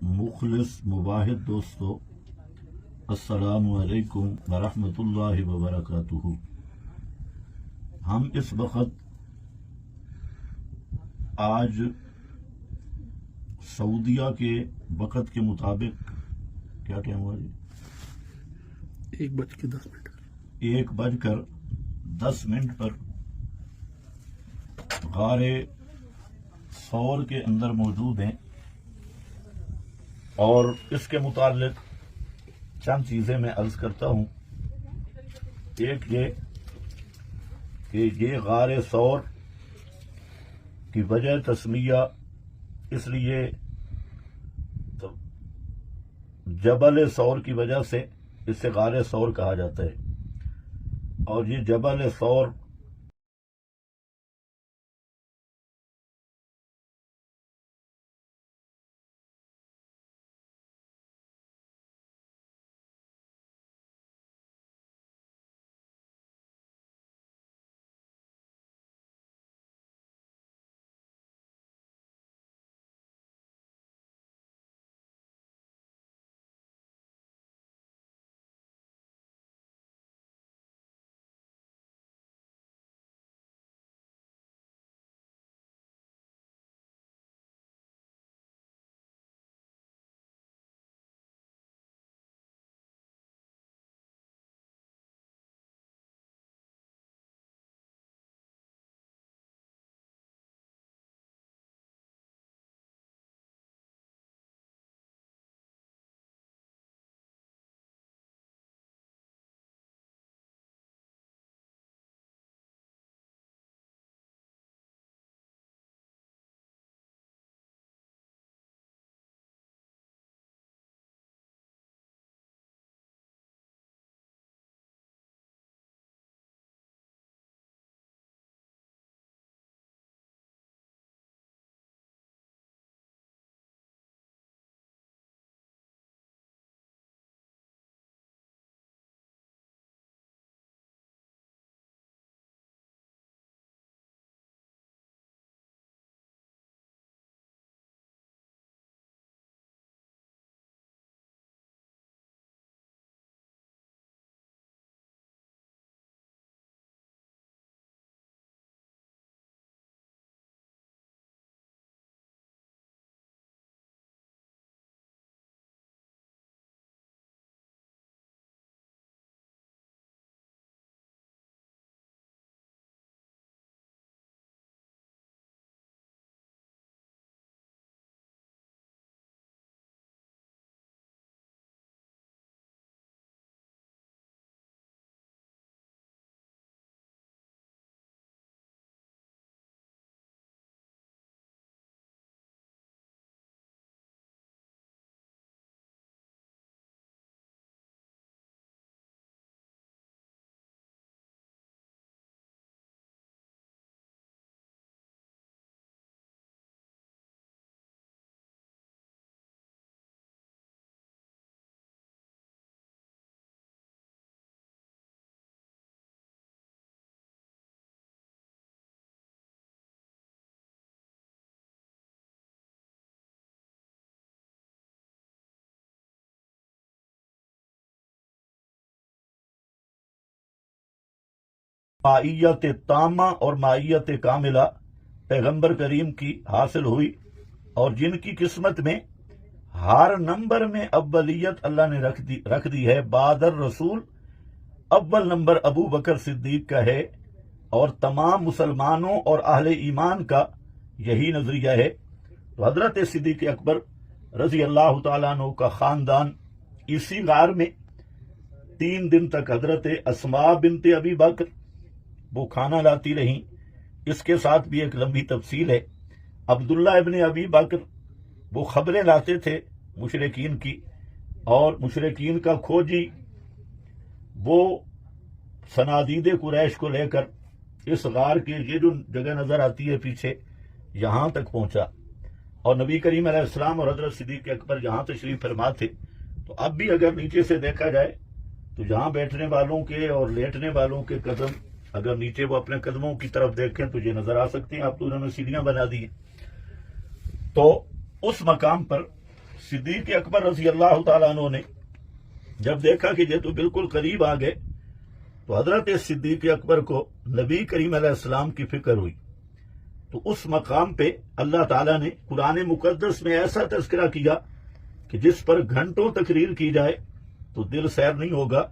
मुखलिस मुवाहिद दोस्तों, अस्सलामु अलैकुम वरहमतुल्लाहि वबरकातुहू। हम इस वक्त आज सऊदिया के वक़्त के मुताबिक क्या टाइम हुआ जी? 1:10 पर गारे सौर के अंदर मौजूद हैं और इसके मुतालिक चंद चीज़ें मैं अर्ज करता हूँ। एक ये कि ये गारे सौर की वजह तस्मिया इसलिए तो जबल सौर की वजह से इसे गारे सौर कहा जाता है। और ये जबल सौर माइयत तामा और माइयत कामिला पैगंबर करीम की हासिल हुई और जिनकी किस्मत में हर नंबर में अव्वलियत अल्लाह ने रख दी है। बादर रसूल अव्वल नंबर अबू बकर सिद्दीक का है और तमाम मुसलमानों और अहले ईमान का यही नजरिया है। तो हजरत सिद्दीक अकबर रजी अल्लाह तआला अन्हु का खानदान इसी गार में 3 दिन तक हजरत अस्मा बिनते अबी बकर वो खाना लाती रहीं। इसके साथ भी एक लंबी तफसील है। अब्दुल्ला इब्ने अबी बकर वो खबरें लाते थे मुशरिकीन की और मुशरिकीन का खोजी वो सनादीदे कुरैश को लेकर इस गार के ये जो जगह नजर आती है पीछे यहां तक पहुंचा और नबी करीम अलैहिस्सलाम और हजरत सिद्दीक अकबर यहां तशरीफ फरमा थे। तो अब भी अगर नीचे से देखा जाए तो यहां बैठने वालों के और लेटने वालों के कदम अगर नीचे वो अपने कदमों की तरफ देखें तो ये नजर आ सकते हैं। अब तो उन्होंने सीढ़ियां बना दी। तो उस मकाम पर सिद्दीक अकबर रज़ी अल्लाह तआला अन्हु ने जब देखा कि ये तो बिल्कुल करीब आ गए, तो हजरत सिद्दीक अकबर को नबी करीम अलैहिस्सलाम की फिक्र हुई। तो उस मकाम पे अल्लाह ताला ने कुरान मुकद्दस में ऐसा तज़किरा किया कि जिस पर घंटों तकरीर की जाए तो दिल सैर नहीं होगा।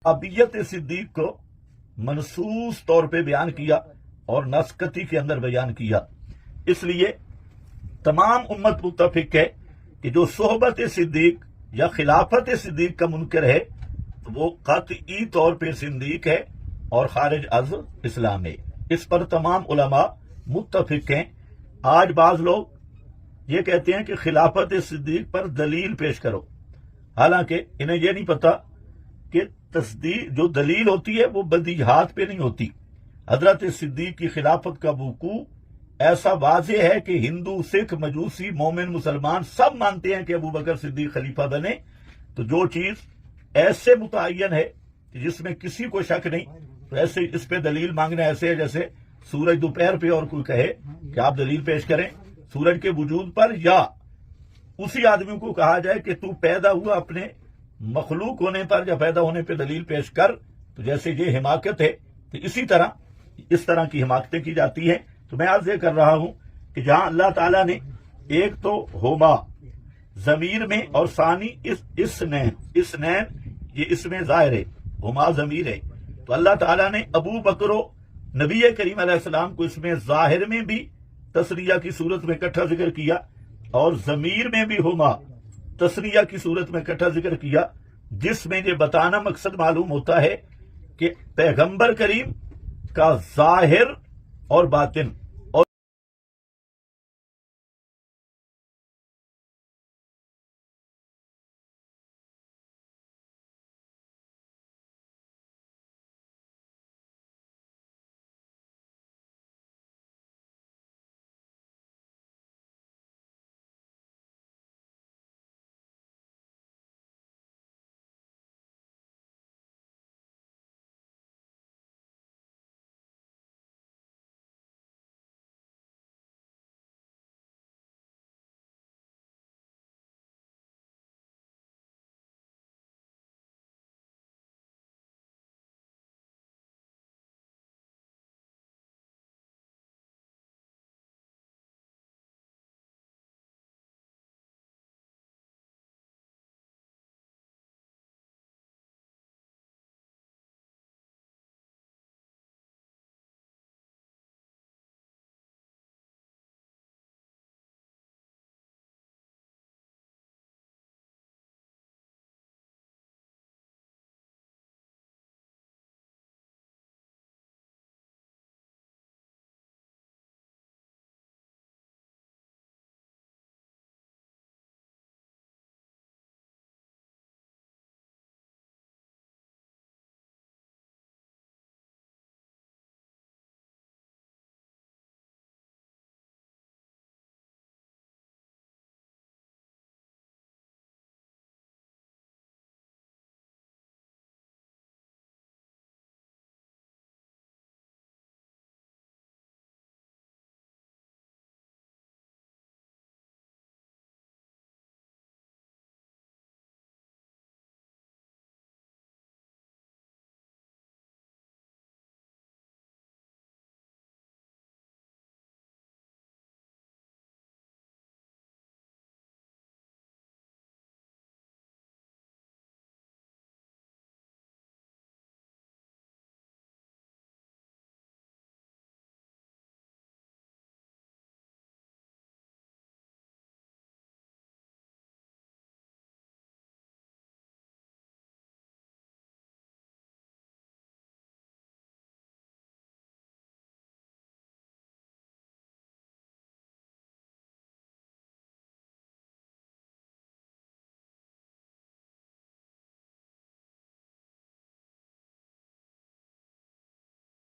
अबियत सिद्दीक को मनसूस तौर पे बयान किया और नस्कती के अंदर बयान किया। इसलिए तमाम उम्मत मुत्तफिक है कि जो सोहबत सिद्दीक या खिलाफत सिद्दीक का मुनकर है तो वो कतई तौर पे सिद्दीक है और खारिज अज इस्लाम है। इस पर तमाम उलमा मुत्तफिक हैं। आज बाज लोग ये कहते हैं कि खिलाफत सिद्दीक पर दलील पेश करो, हालांकि इन्हें यह नहीं पता कि तस्दीक जो दलील होती है वो बदीहात पे नहीं होती। हजरत सिद्दीक की खिलाफत का वकूअ ऐसा वाज़ेह है कि हिंदू, सिख, मजूसी, मोमिन, मुसलमान सब मानते हैं कि अबू बकर सिद्दीक खलीफा बने। तो जो चीज ऐसे मुतय्यन है कि जिसमें किसी को शक नहीं, तो ऐसे इस पे दलील मांगना ऐसे है जैसे सूरज दोपहर पे और कोई कहे कि आप दलील पेश करें सूरज के वजूद पर, या उसी आदमी को कहा जाए कि तू पैदा हुआ अपने मखलूक होने पर या पैदा होने पर दलील पेश कर। तो जैसे ये हिमाकत है, तो इसी तरह इस तरह की हिमाकतें की जाती हैं। तो मैं आज ये कर रहा हूं कि जहां अल्लाह ताला ने एक तो होमा जमीर में और सानी इस नैन ये इसमें जाहिर है, होमा जमीर है। तो अल्लाह ताला ने अबू बकर नबी करीम अलैहिस्सलाम को इसमें जाहिर में भी तस्रिया की सूरत में इकट्ठा जिक्र किया और जमीर में भी होमा तस्रिया की सूरत में इकट्ठा जिक्र किया, जिसमें ये बताना मकसद मालूम होता है कि पैगंबर करीम का जाहिर और बातिन